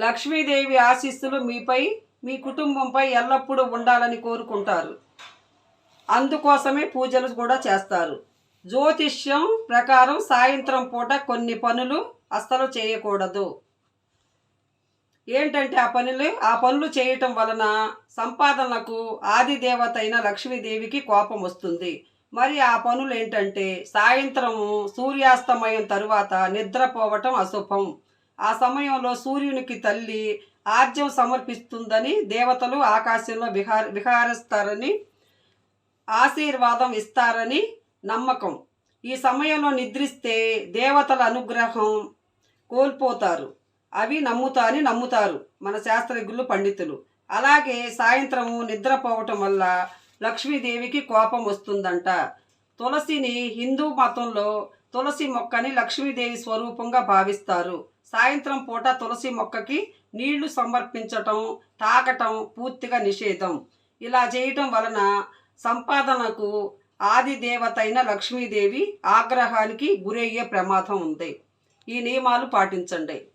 లక్ష్మీదేవి ఆశీస్సులు మీపై మీ కుటుంబంపై ఎల్లప్పుడూ ఉండాలని కోరుకుంటారు. అందుకోసమే పూజలు కూడా చేస్తారు. జ్యోతిష్యం ప్రకారం సాయంత్రం పూట కొన్ని పనులు అస్సలు చేయకూడదు. ఏంటంటే ఆ పనులు చేయటం వలన సంపాదనకు ఆది దేవత అయిన లక్ష్మీదేవికి కోపం వస్తుంది. మరి ఆ పనులు ఏంటంటే సాయంత్రము సూర్యాస్తమయం తరువాత నిద్రపోవటం అశుభం. ఆ సమయంలో సూర్యునికి తల్లి ఆర్జ్యం సమర్పిస్తుందని దేవతలు ఆకాశంలో విహారిస్తారని ఆశీర్వాదం ఇస్తారని నమ్మకం. ఈ సమయంలో నిద్రిస్తే దేవతల అనుగ్రహం కోల్పోతారు అవి నమ్ముతారు మన శాస్త్రజ్ఞులు పండితులు. అలాగే సాయంత్రము నిద్రపోవటం వల్ల లక్ష్మీదేవికి కోపం వస్తుందంట. తులసిని హిందూ మతంలో తులసి మొక్కని లక్ష్మీదేవి స్వరూపంగా భావిస్తారు. సాయంత్రం పూట తులసి మొక్కకి నీళ్లు సమర్పించటం తాకటం పూర్తిగా నిషేధం. ఇలా చేయటం వలన సంపాదనకు ఆది దేవత అయిన లక్ష్మీదేవి ఆగ్రహానికి గురయ్యే ప్రమాదం ఉంది. ఈ నియమాలు పాటించండి.